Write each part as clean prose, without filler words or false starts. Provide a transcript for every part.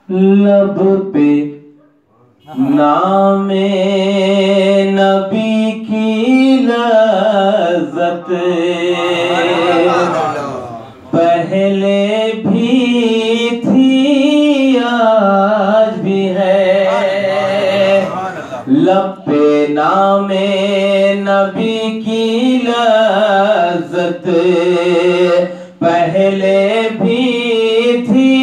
لب پہ نام نبی کی لذت پہلے بھی تھی آج بھی ہے، لب پہ نام نبی کی لذت پہلے بھی تھی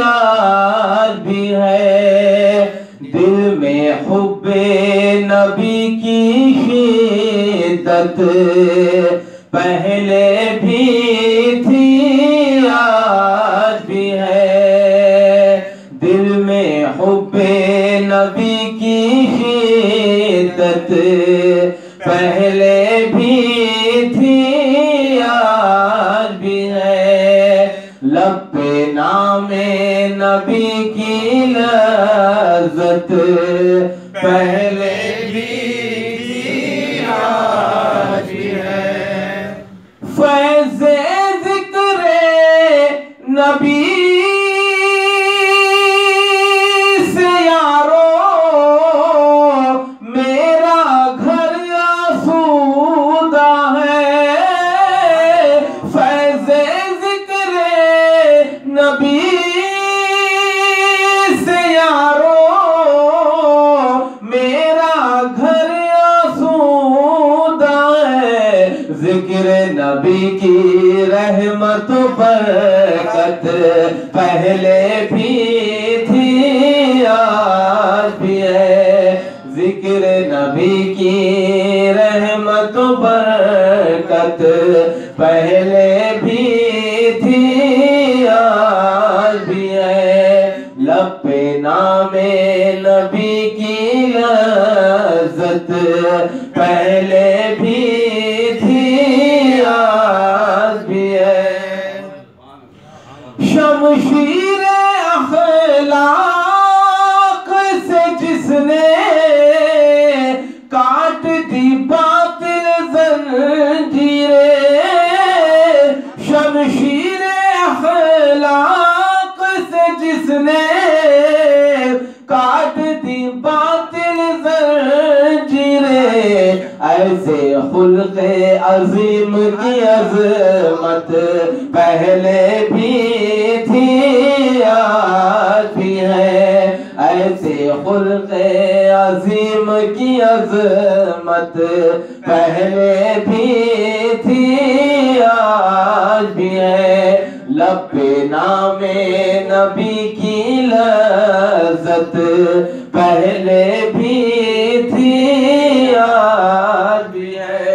آج بھی ہے، دل میں حب نبی کی شدت پہلے بھی تھی آج بھی ہے، دل میں حب نبی کی شدت پہلے بھی تھی آج بھی ہے، لب پہ نام نبی کی لذت پہلے بھی تھی آج بھی ہے، فیض ذکر نبی سے یارو میرا گھر آسودہ ہے، فیض ذکر نبی سے یارو میرا گھر آسودہ ہے، ذکر نبی کی رحمت و برکت پہلے بھی تھی آج بھی ہے، ذکر نبی کی رحمت و برکت پہلے بھی تھی آج بھی ہے، لب پہ نام نبی کی لذت پہلے بھی تھی آج بھی ہے، شمشیر اخلاق سے جس نے کاٹ دی باطل زنجیریں، شمشیر اخلاق سے جس نے کاٹ دی باطل زنجیریں، ایسے خلق عظیم کی عظمت پہلے بھی تھی آج بھی ہے، ایسے خلق عظیم کی عظمت پہلے بھی تھی آج بھی ہے، لب پہ نام نبی کی لذت پہلے بھی تھی آج بھی ہے،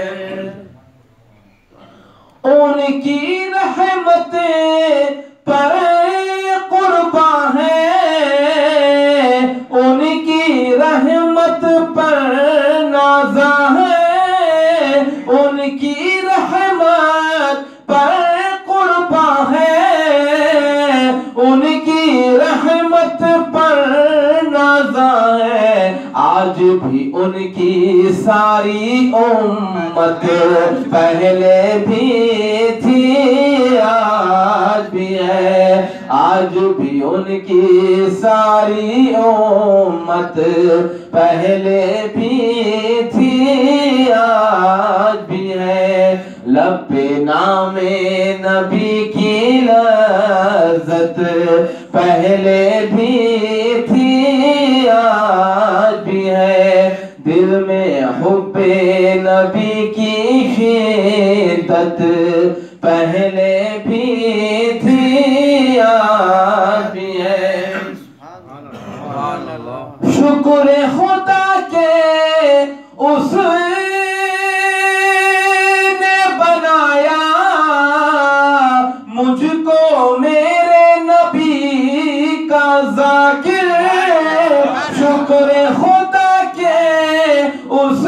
ان کی رحمتیں پر قربان ہے، ان کی رحمت پر نازا ہے، ان کی رحمت پر قربان ہے، ان کی رحمت پر نازا ہے، آج بھی ان کی ساری امت پہلے بھی تھی آج بھی ہے، آج بھی ان کی ساری امت پہلے بھی تھی آج بھی ہے، لب پہ نام نبی کی لذت پہلے بھی تھی آج بھی ہے، دل میں حب نبی کی شدت پہلے بھی تھی آج بھی ہے، شکر خدا کے اس نے بنایا مجھ کو میرے نبی کا ذاکر، شکر خدا کے اس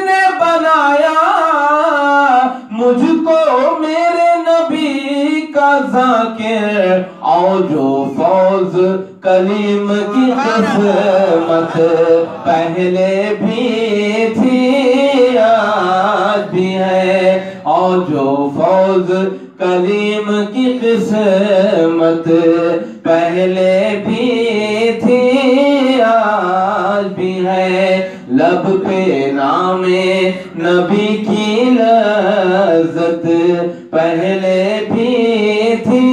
نے بنایا مجھ کو میرے نبی کا ذاکر، اور جو فوز کلیم کی قسمت پہلے بھی تھی آج بھی ہے، اور جو فوز کلیم کی قسمت پہلے پہ نام نبی کی لذت پہلے بھی تھی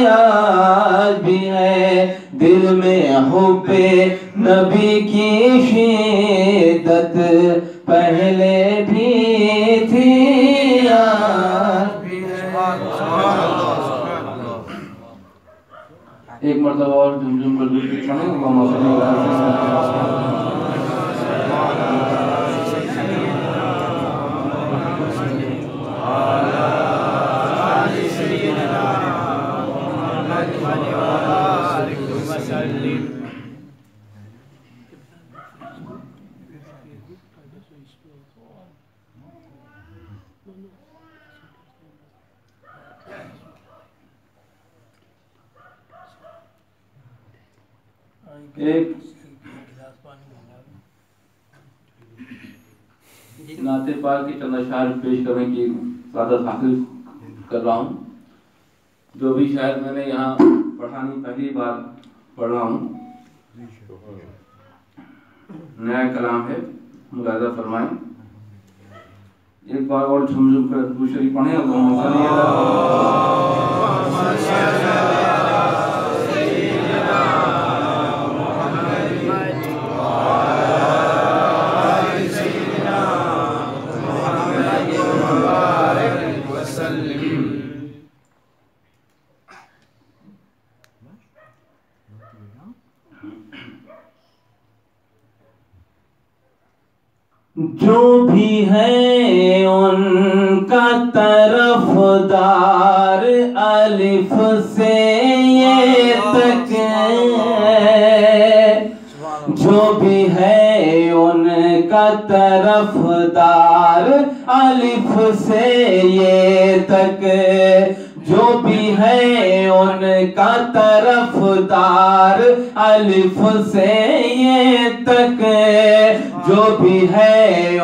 آج بھی ہے، دل میں حب نبی کی شدت پہلے بھی تھی آج بھی ہے۔ ایک مرتبہ اور جمجم کر دو پڑھیں اللہم صلی اللہ علیہ وسلم۔ ایک نعت پاک کی چند اشعار پیش کرنے کی سعادت حاصل کر رہا ہوں۔ جو بھی شاید میں نے یہاں پڑھانی پہلی بار پڑھ رہا ہوں، نیا کلام ہے، ملاحظہ فرمائیں۔ ایک بار اور جھم کر درود شریف پڑھیں اللہم صلی جو بھی ہے ان کا طرفدار الف سے یہ تک، جو بھی ہے ان کا طرفدار الف سے یہ تک، جو بھی ہے ان کا طرفدار الف سے یہ تک، جو بھی ہے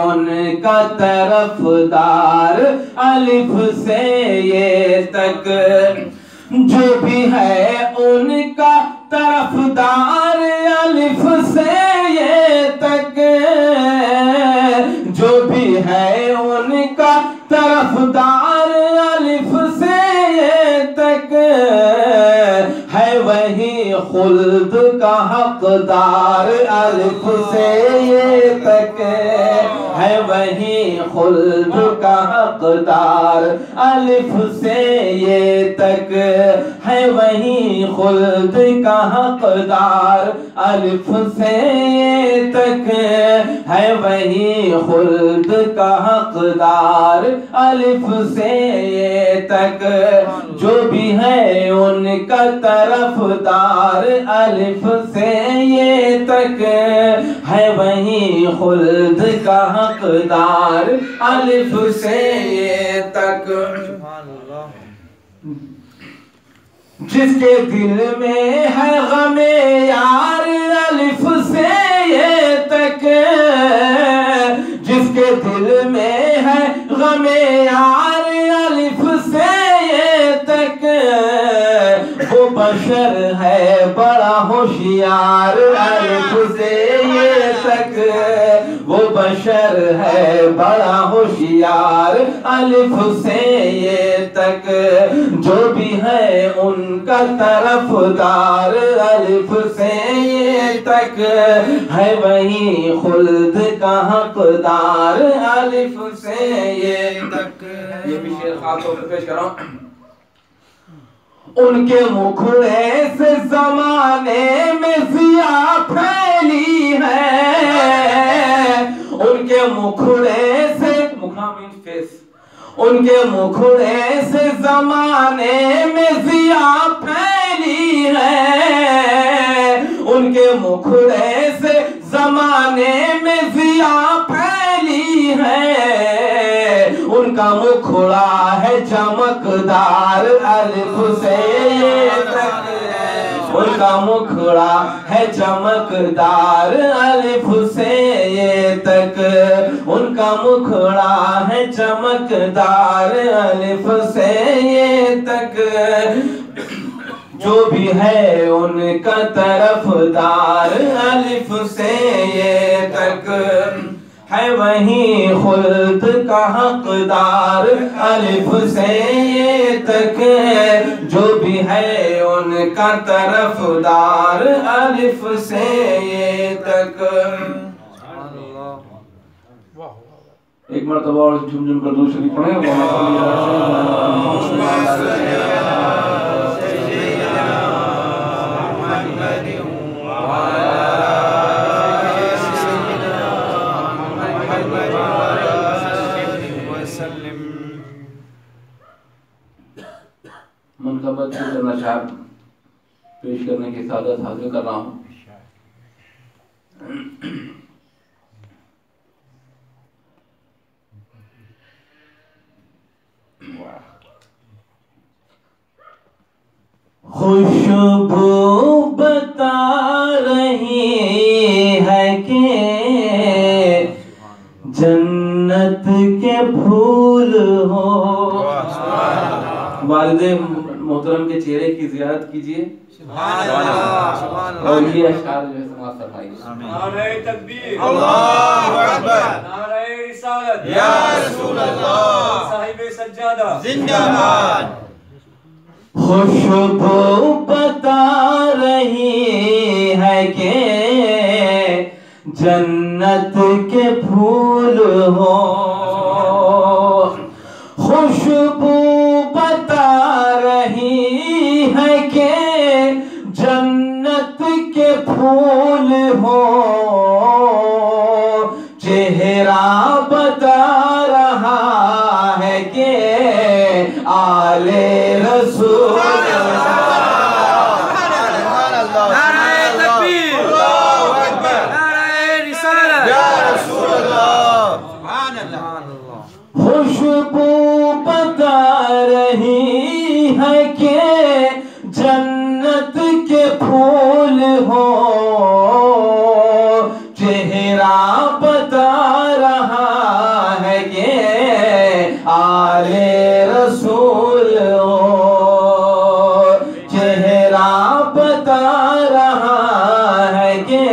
ان کا طرفدار الف سے یہ تک، جو بھی ہے ان کا طرفدار الف سے یہ تک، جو بھی ہے ان کا طرفدار الف سے یہ تک، ہے وہی خلد کا حقدار الف سے یہ تک، ہے وہی خلد کا حقدار الف سے یہ تک، ہے وہی خلد کا حقدار الف سے یہ تک، ہے وہی خلد کا حقدار الف سے یہ تک، جو بھی ہے ان کا طرفدار الف سے یہ تک، ہے وہی خلد کا حقدار الف سے یہ تک۔ جس کے دل میں ہے غم یار الف سے یہ تک، جس کے دل میں ہے غم یار الف سے یہ تک، وہ بشر ہے بڑا ہوشیار الف سے یہ تک، وہ بشر ہے بڑا ہوشیار الف سے یہ تک، جو بھی ہے ان کا طرفدار الف سے یہ تک، ہے وہی خلد کا حقدار الف سے یہ تک۔ یہ بھی شعر خاص طور پر پیش کر رہا ہوں۔ ان کے مکھڑے سے زمانے میں ضیاء پھیلی ہے، ان کے مکھڑے سے، مکھڑا means face، ان کے مکھڑے سے زمانے میں ضیاء پھیلی ہے، ان کے مکھڑے سے زمانے میں ضیاء پھیلی ہے، ان کا مکھڑا ہے چمکدار الف سے یہ تک، ان کا مکھڑا ہے چمکدار الف سے یہ تک، ان کا مکھڑا ہے چمکدار الف سے یہ تک، جو بھی ہے ان کا طرفدار الف سے یہ تک، ہے وہیں خلد کا حقدار، الف سے یہ تک جو بھی ہے ان کا طرفدار، الف سے یہ تک۔ ایک مرتبہ اور جھم جھم کر درود شریف پڑھیں۔ منقبت کرنا شعر پیش کرنے کی سعادت حاصل کر رہا ہوں۔ خوشبو بتا رہی ہے کہ جنت کے پھول ہو۔ والد محترم کے چہرے کی زیارت کیجئے اور یہ اشعار جو ہے سماعت فرمائیے۔ نعرہ تکبیر، اللہ اکبر، نعرہ رسالت، یا رسول اللہ، صاحب سجادہ زندہ باد۔ خوشبو بتا رہی ہے کہ جنت کے پھول ہو، خوشبو بتا رہی ہے کہ جنت کے پھول ہو، چہرہ بتا رہا ہے کہ آل رسول خوشبو بتا رہی ہے کہ جنت کے پھول ہو، چہرہ بتا رہا ہے کہ آل رسول ہو، چہرہ بتا رہا ہے کہ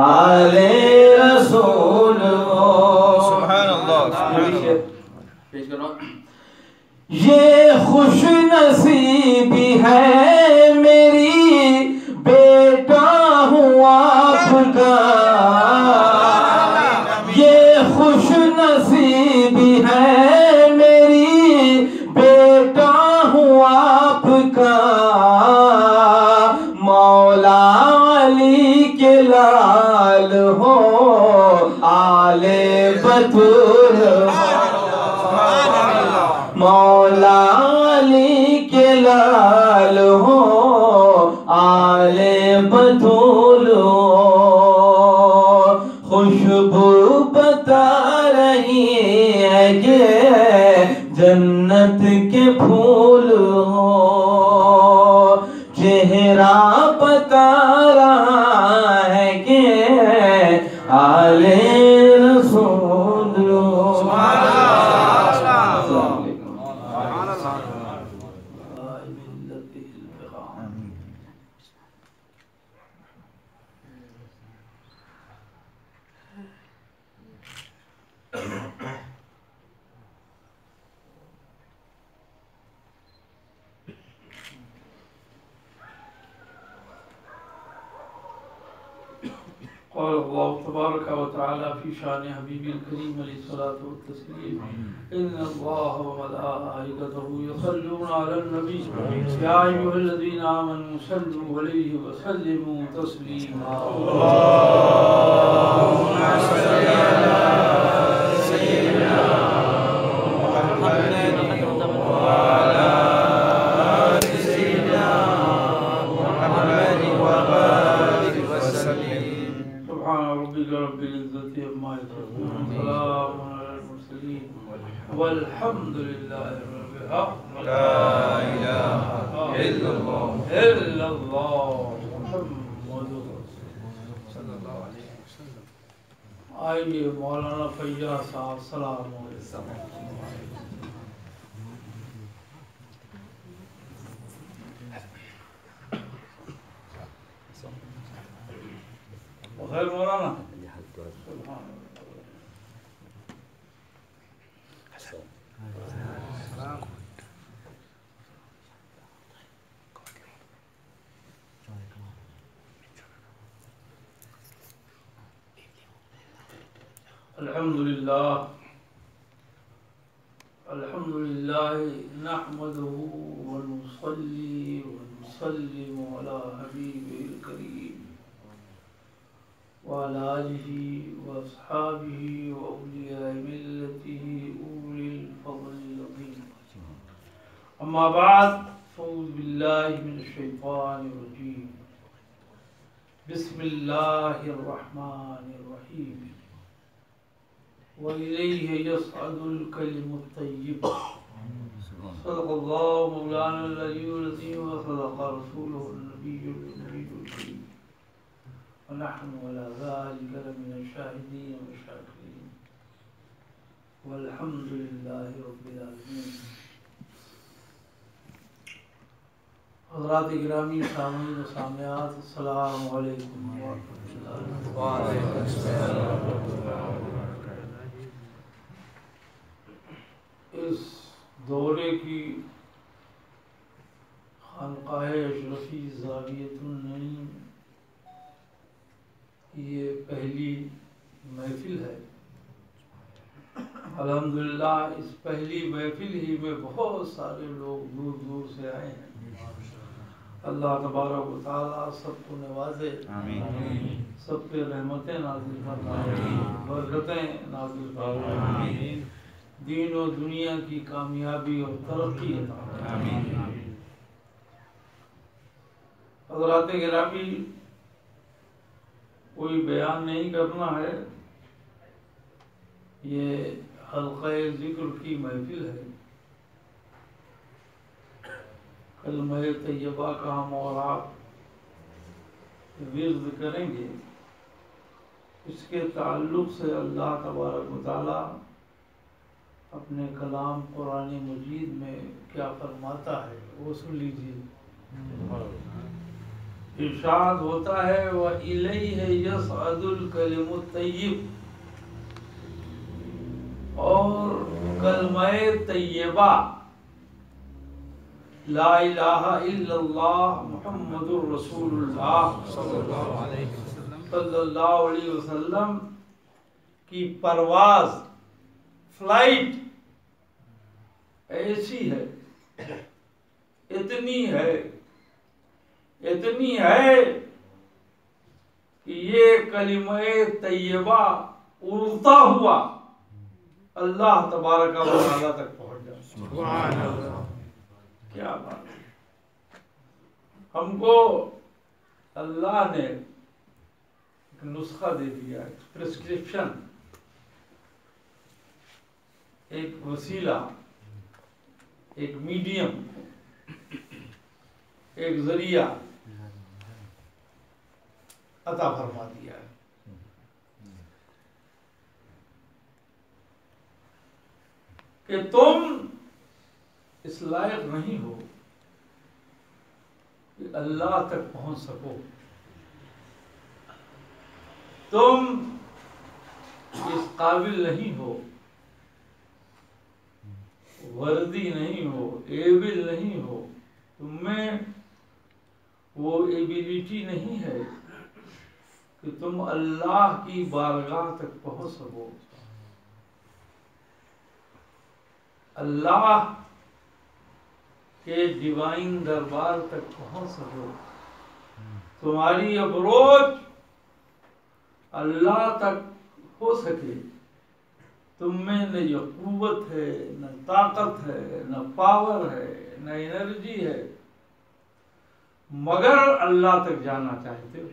آل رسول ہو۔ سبحان اللہ۔ یہ خوش نصیبی ہے میری بیٹا ہوں آپ کا، یہ خوش نصیبی ہے میری بیٹا ہوں آپ کا، مولا علی کے لال ہو، آل بطول مولا علی کے لال ہو، آل بطول ہو، خوشبو بتا رہی ہے کہ جنت کے پھول ہو، چہرہ بتا رہا ہے کہ آل رسول ہو۔ قال الله تبارك وتعالى في شان حبيب الكريم عليه الصلاة والتسليم إن الله وملائكته يصلون على النبي يا أيها الذين آمنوا صلوا عليه وسلموا تسليما اللهم صل على سيدنا محمد وعلى آل سيدنا محمد وبارك وسلم سبحان ربك رب العزة عما يصفون سلام على المرسلين والحمد لله رب العالمين لا إله إلا الله محمد صلی اللہ علیہ وسلم۔ آئیے مولانا فیاض صاحب سلام علیکم۔ بخیر مولانا؟ سبحان اللہ۔ الحمد لله نحمده ونصلي ونسلم على حبيبه الكريم وعلى آله وأصحابه وأولياء ملته أولي الفضل العظيم. أما بعد فأعوذ بالله من الشيطان الرجيم. بسم الله الرحمن الرحيم. وإليه يصعد الكلم الطيب. صدق الله مولانا العلي العظيم وصدق رسوله النبي الأمي الكريم ونحن على ذلك لمن الشاهدين والشاكرين والحمد لله رب العالمين. حضرات گرامی سامعین و سامعات، السلام علیکم ورحمۃ اللہ وبرکاتہ. اس دورے کی خانقاہ اشرفی زاویۃ النعیم یہ پہلی محفل ہے. الحمدللہ اس پہلی محفل ہی میں بہت سارے لوگ دور دور سے آئے ہیں. اللہ تبارک و تعالیٰ سب کو نوازے، سب پہ رحمتیں نازل فرمائے، برکتیں نازل فرمائے، دین و دنیا کی کامیابی اور ترقی عطا فرمائے. حضرات گرامی، کوئی بیان نہیں کرنا ہے، یہ حلقہ ذکر کی محفل ہے. کلمہ طیبہ کا ہم اور آپ ورد کریں گے. اس کے تعلق سے اللہ تبارک و تعالیٰ اپنے کلام قرآن مجید میں کیا فرماتا ہے وہ سن لیجیے. ارشاد ہوتا ہے وَإِلَيْهِ يَصْعَدُ الْكَلِمُ الطَّيِّبُ، اور کلمہ طیبہ لا الہ الا اللہ محمد الرسول اللہ صلی اللہ علیہ وسلم کی پرواز، فلائٹ ایسی ہے، اتنی ہے کہ یہ کلمہ طیبہ اڑتا ہوا اللہ تبارک و تعالیٰ تک پہنچ جائے. سبحان اللہ، کیا بات ہے. ہم کو اللہ نے ایک نسخہ دے دیا، ایک پرسکرپشن، ایک وسیلہ، ایک میڈیم، ایک ذریعہ عطا فرما دیا ہے. کہ تم اس لائق نہیں ہو کہ اللہ تک پہنچ سکو، تم اس قابل نہیں ہو، وردی نہیں ہو، ایبل نہیں ہو، تم میں وہ ایبیلٹی نہیں ہے کہ تم اللہ کی بارگاہ تک پہنچ سکو، اللہ کہ ڈیوائن دربار تک پہنچ سکو. تمہاری اپروچ اللہ تک ہو سکے. تم میں نہ یہ قوت ہے، نہ طاقت ہے، نہ پاور ہے، نہ انرجی ہے، مگر اللہ تک جانا چاہتے ہو،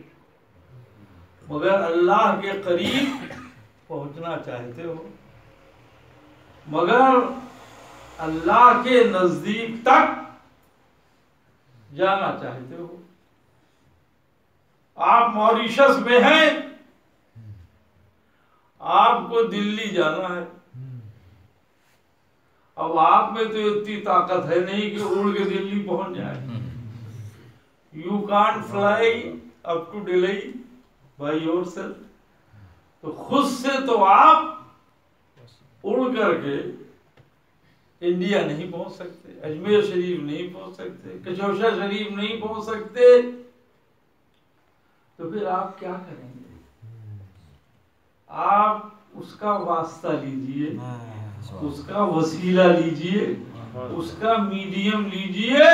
مگر اللہ کے قریب پہنچنا چاہتے ہو، مگر اللہ کے نزدیک تک جانا چاہتے ہو. آپ موریشس میں ہیں، آپ کو دلی جانا ہے. اب آپ میں تو اتنی طاقت ہے نہیں کہ اڑ کے دلی پہنچ جائے. You can't fly up to Delhi by yourself. تو خود سے تو آپ اڑ کر کے انڈیا نہیں پہنچ سکتے، اجمیر شریف نہیں پہنچ سکتے، کچوشا شریف نہیں پہنچ سکتے. تو پھر آپ کیا کریں گے؟ آپ اس کا واسطہ لیجئے، اس کا وسیلہ لیجئے، اس کا میڈیم لیجئے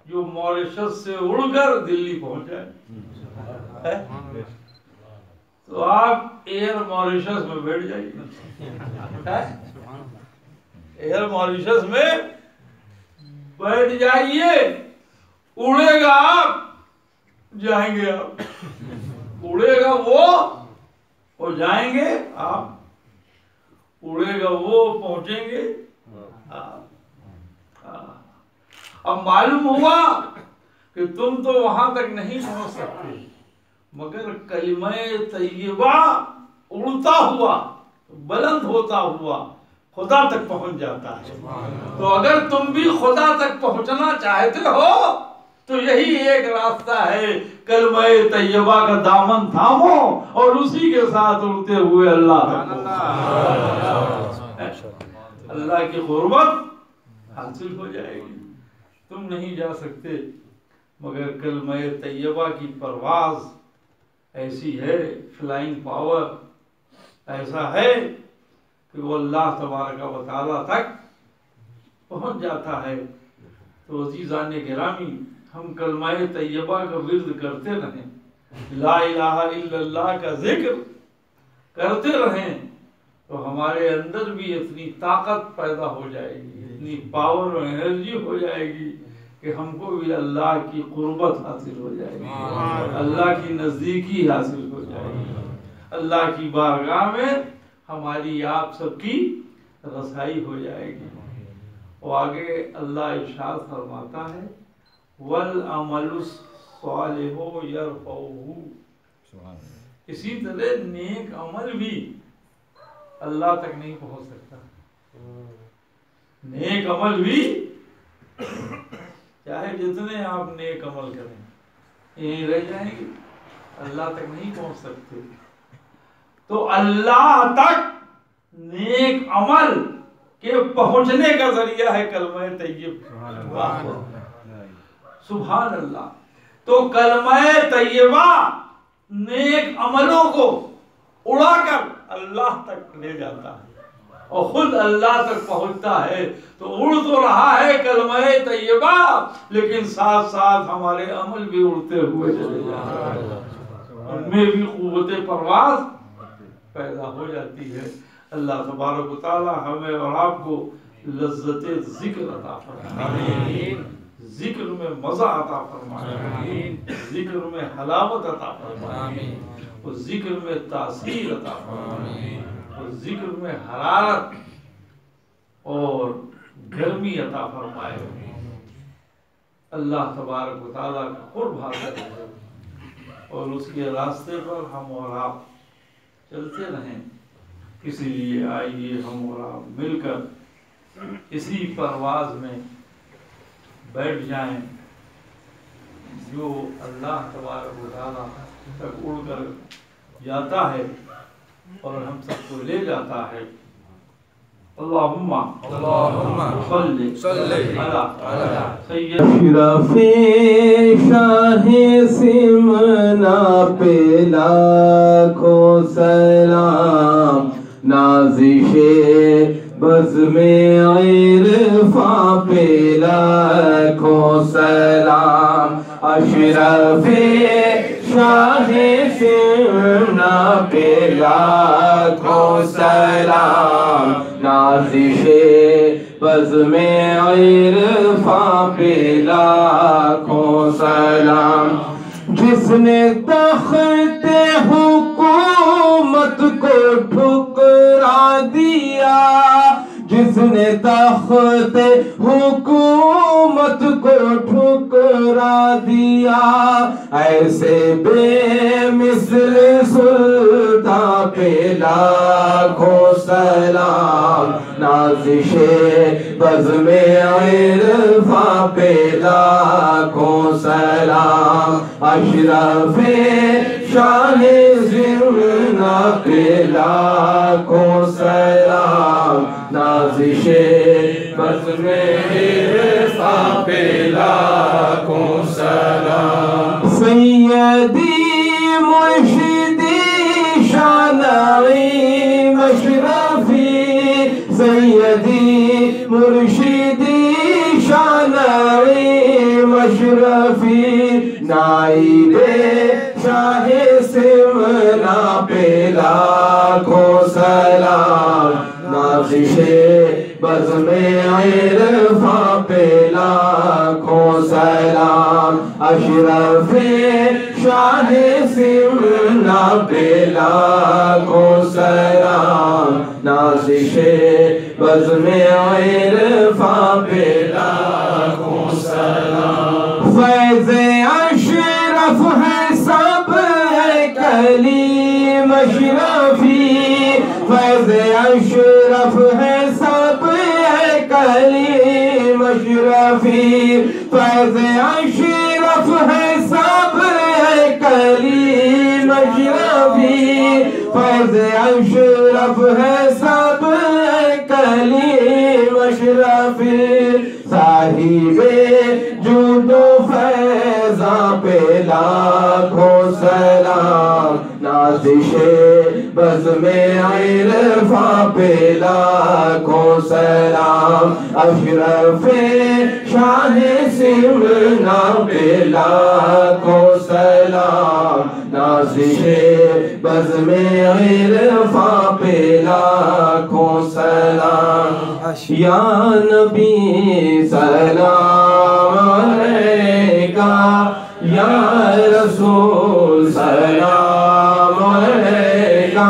جو موریشس سے اڑ کر دلی پہنچ جائے. تو آپ ایئر موریشس میں بیٹھ جائیے، ایئر موریشس میں بیٹھ جائیے، اڑے گا آپ جائیں گے، آپ اڑے گا وہ اور جائیں گے آپ، اڑے گا وہ پہنچیں گے آپ. اب معلوم ہوا کہ تم تو وہاں تک نہیں پہنچ سکتے، مگر کلمہ طیبہ اڑتا ہوا بلند ہوتا ہوا خدا تک پہنچ جاتا ہے. تو اگر تم بھی خدا تک پہنچنا چاہتے ہو تو یہی ایک راستہ ہے، کلمہ طیبہ کا دامن تھامو اور اسی کے ساتھ اڑتے ہوئے اللہ تک اللہ کی قربت حاصل ہو جائے گی. تم نہیں جا سکتے، مگر کلمہ طیبہ کی پرواز ایسی ہے، فلائنگ پاور ایسا ہے کہ وہ اللہ تبارک و تعالیٰ تک پہنچ جاتا ہے. تو عزیزان گرامی، ہم کلمہ طیبہ کا ورد کرتے رہیں، لا الہ الا اللہ کا ذکر کرتے رہیں، تو ہمارے اندر بھی اتنی طاقت پیدا ہو جائے گی، اتنی پاور اور انرجی ہو جائے گی کہ ہم کو بھی اللہ کی قربت حاصل ہو جائے گی، اللہ کی نزدیکی حاصل ہو جائے گی، اللہ کی بارگاہ میں ہماری آپ سب کی رسائی ہو جائے گی. اور آگے اللہ ارشاد فرماتا ہے وَالْعَمَلُ الصَّالِحُ يَرْفَعُهُ. اسی طرح نیک عمل بھی اللہ تک نہیں پہنچ سکتا. نیک عمل بھی چاہے جتنے آپ نیک عمل کریں یہیں رہ جائیں گے، اللہ تک نہیں پہنچ سکتے. تو اللہ تک نیک عمل کے پہنچنے کا ذریعہ ہے کلمہ طیب. سبحان اللہ. تو کلمہ طیبہ نیک عملوں کو اڑا کر اللہ تک لے جاتا ہے اور خود اللہ تک پہنچتا ہے. تو اڑ تو رہا ہے کلمہ طیبہ، لیکن ساتھ ساتھ ہمارے عمل بھی اڑتے ہوئے چلے جاتے ہیں، ان میں بھی قوت پرواز پیدا ہو جاتی ہے. اللہ تبارک و تعالی ہمیں اور آپ کو لذت ذکر عطا فرمائے، ذکر میں مزہ عطا فرمائے، ذکر میں حلاوت عطا فرمائے، اور ذکر میں تاثیر عطا فرمائے، اور ذکر میں حرارت اور گرمی عطا فرمائے. اللہ تبارک و تعالیٰ کا قرب حاصل ہے اور اس کے راستے پر ہم اور آپ چلتے رہیں. اسی لیے آئیے ہم اور آپ مل کر اسی پرواز میں بیٹھ جائیں جو اللہ تبارک و تعالیٰ تک اڑ کر جاتا ہے اور ہم سب کو لے جاتا ہے. اللہم صلی علی اشرف شاہ سمنا پہ لاکھوں سلام، نازش بزم عرفاں پہ لاکھوں سلام. اشرف شاہ سمنا پہ لاکھوں سلام، نازش بزم عرفاں پہ لاکھوں سلام. جس نے تخت حکومت کو ٹھکرا دیا، جس نے تخت حکومت کو ٹھکرا دیا، ایسے بے مثل سلطان پہ لاکھوں سلام، نازش بزم عرفاں پہ لاکھوں سلام. اشرف شاہ زمنا پہ لاکھوں سلام، نازش بزم عرفاں پہ لاکھوں سلام. سیدی مرشدی شانعی سیدی مرشدی شانوی مشرفی نائب شاہ سمنا پہ لاکھوں سلام نازش بزم عرفاں پہ لاکھوں سلام اشرف شاہ سمنا پہ لاکھوں سلام نازش بزم عرفاں پہ لاکھوں سلام فیض اشرف ہے سب ہے کلیم اشرفی فیض اشرف ہے سب ہے کلیم اشرفی فیض اشرف ہے سب ہے کلیم اشرفی فیض اشرف ہے سب ہے کلیم اشرفی صاحب جود و فیضاں پہ لاکھوں سلام نازش بزم عرفاں پہ لاکھوں سلام اشرف شاہ سمنا پہ لاکھوں سلام نازش بزم عرفاں پہ لاکھوں سلام یا نبی سلام علیکہ یا رسول سلام علیکہ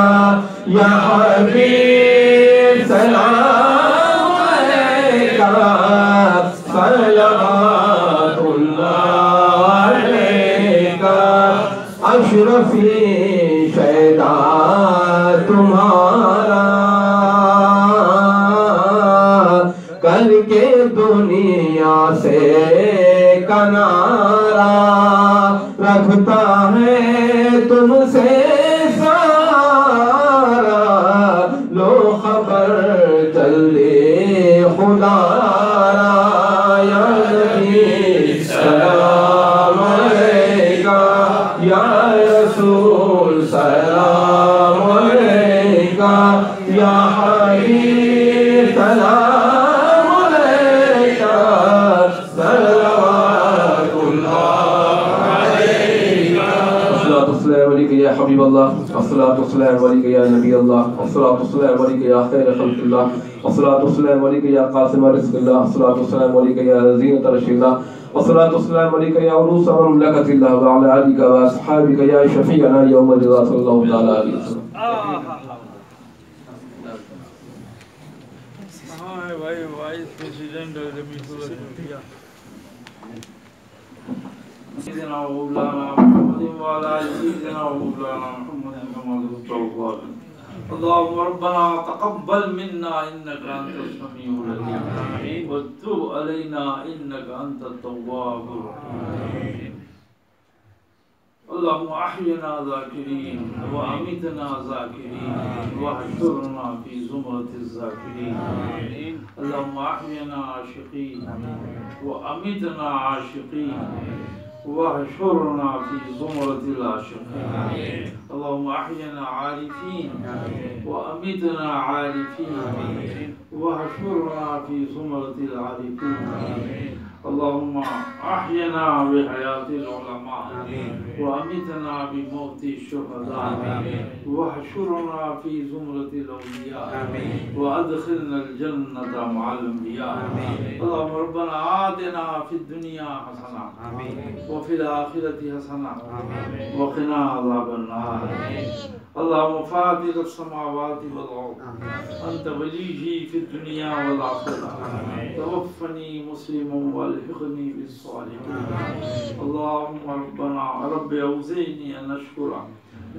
یا حبیب سلام علیکہ صلوات اللہ علیکہ اشرفی شیدا تمہارا کر کے دنیا سے کنارہ رکھتا ہے تم سے سارا لو خبر جلدی خدا را یا نبی سلام علیکہ یا رسول سلام علیکہ یا حبیب سلام یا حبیب اللہ الصلاۃ والسلام علیک یا نبی اللہ الصلاۃ والسلام علیک یا خیر خلق اللہ الصلاۃ والسلام علیک یا قاسم رزق اللہ الصلاۃ والسلام علیک یا زینت عرش اللہ الصلاۃ والسلام علیک یا عروس مملکت اللہ وعلی آلک و اصحابک یا شفیعنا یوم الجزاء صلی اللہ تعالی علیہ وسلم بھائی وائس پریزیڈنٹ سيدنا ومولانا محمد وعلى آل سيدنا ومولانا محمد كما ذكرت اللهم ربنا تقبل منا إنك أنت السميع العليم وتب علينا إنك أنت التواب الرحيم اللهم أحينا ذاكرين وأمتنا ذاكرين واحشرنا في زمرة الذاكرين اللهم أحينا عاشقين وأمتنا عاشقين واحشرنا في زمرة العاشقين اللهم أحينا عارفين وأمتنا عارفين واحشرنا في زمرة العارفين اللهم أحينا بحياة العلماء وأمتنا بموت الشهداء واحشرنا في زمرة الأولياء وأدخلنا الجنة مع الأنبياء اللهم ربنا آتنا في الدنيا حسنة وفي الآخرة حسنة وقنا عذاب النار اللهم فاطر السماوات والأرض أنت وليي في الدنيا والآخرة توفني مسلما والحقني بالصالحين اللهم ربنا رب أوزعني أن أشكر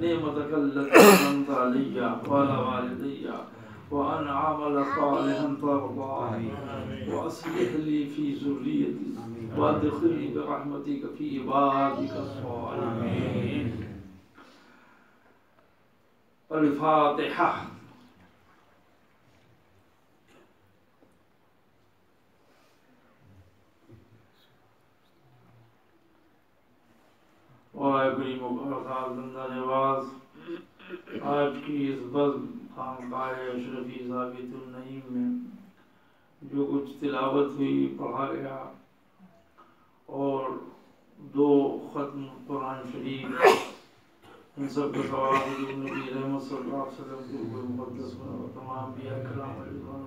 نعمتك التي أنعمت علي وعلى والدي وأن أعمل صالحا ترضاه وأصلح لي في ذريتي وأدخلني برحمتك في عبادك الصالحين الفاتحة اور کریم و زندہ نواز آج کی اس بزم خانقاہ اشرفی ثابت النعیم میں جو کچھ تلاوت ہوئی پڑھا گیا اور 2 ختم قرآن شریف ان سب کا ثواب حضور نبی رحمت صلی اللہ علیہ وسلم کے اوپر مقدس و تمام انبیاء کرام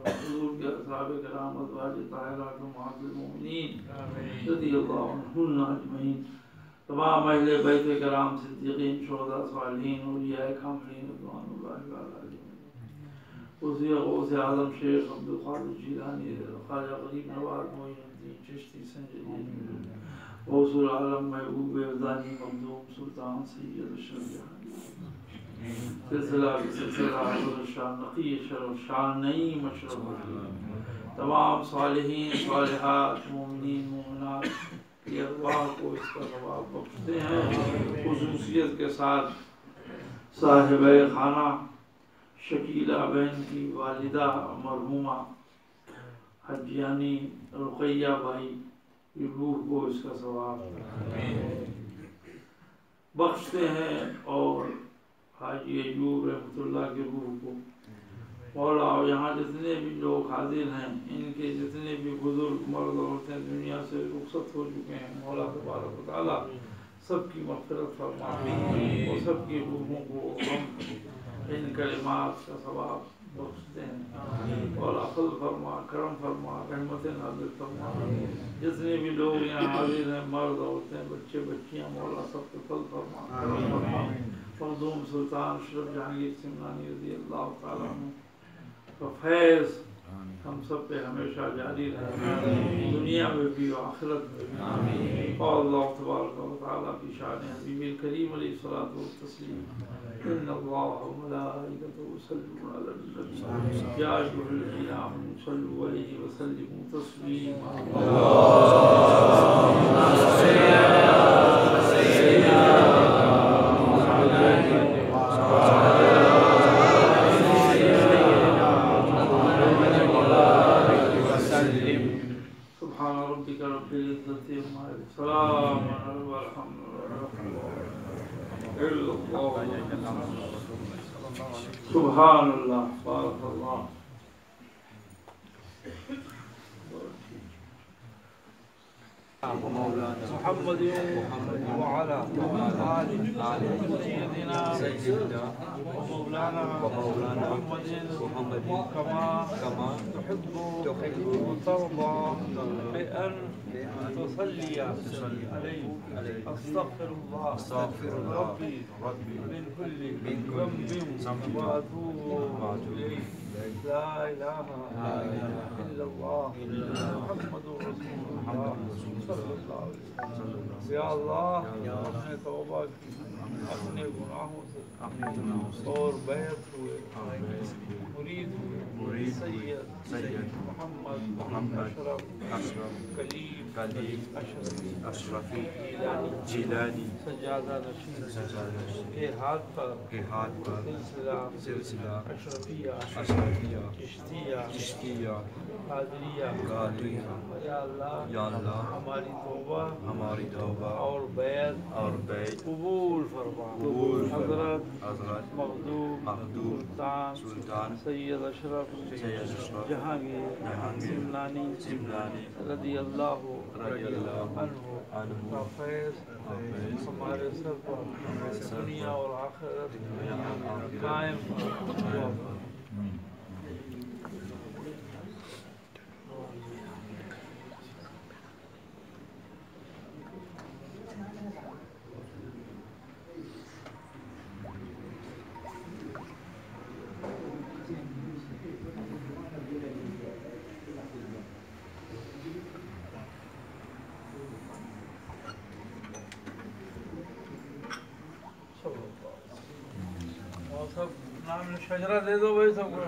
حضور کے اصحاب کرام ازواج طاہرات امہات المؤمنین رضی اللہ عنہن اجمعین تمام اہل بیت کرام صدیقین شہداء صالحین اولیاء کاملین رضوان اللہ علیہم اسی غوث اعظم شیخ عبدالقادر جیلانی خواجہ غریب نواز معین الدین چشتی سنجری غوث العالم محبوب افزانی مخدوم سلطان سید اشرف جہانی سلسلہ حضرت شاہ نقی شرف شاہ نعیم اشرف تمام صالحین صالحات مومنین مومنات یہ ارواح کو اس کا ثواب بخشتے ہیں خصوصیت کے ساتھ صاحب خانہ شکیلہ بہن کی والدہ مرحومہ حجیانی رقیہ بھائی کی روح کو اس کا ثواب بخشتے ہیں اور حاجی ایوب رحمۃ اللہ کی روح کو مولا یہاں جتنے بھی لوگ حاضر ہیں ان کے جتنے بھی بزرگ مرد عورتیں دنیا سے رخصت ہو چکے ہیں مولا تبارک و تعالیٰ سب کی مغفرت فرما اور سب کی روحوں کو ہم ان کلمات کا ثواب بخشتے ہیں اور عفو فرما کرم فرما رحمت نازل فرما جتنے بھی لوگ یہاں حاضر ہیں مرد عورتیں بچے بچیاں مولا سب کو فضل فرما کرم فرما مخدوم سلطان اشرف جہانگیر سمنانی رضی اللہ تعالیٰ عنہ کا فیض ہم سب پہ ہمیشہ جاری رہے دنیا میں بھی و آخرت میں بھی اور اللہ تبارک و تعالیٰ کی شان حبیب الکریم علیہ الصلوۃ والتسلیم ان اللہ وملائکتہ یصلون علی النبی یا ایھا الذین آمنوا صلوا علیہ وسلموا تسلیما سبحان ربک رب العزۃ عما یصفون والحمد سبحان اللہ بارک اللہ محمد وعلى آل سيدنا ومولانا محمد كما تحب وترضى بأن تصلي عليه أستغفر الله ربي من كل ذنب وأتوب إليه لا إله إلا الله محمد رسول الله صلی اللہ علیہ وسلم یا اللہ اپنے توبہ کی اپنے گناہوں سے اور بیعت ہوئے مرید ہوئے سید محمد اشرف کلیم اشرفی جیلانی سجادہ نشین کے ہاتھ پر سلسلہ اشرفیہ چشتیہ قادریہ یا اللہ ہماری توبہ اور بیعت قبول فرما حضرت مخدوم سلطان سید اشرف جہانگیر سمنانی رضی اللہ عنہ کا فیض ہمارے سر پر دنیا اور آخرت قائم ہوا سب نام شجرہ دے دو بھائی سب کو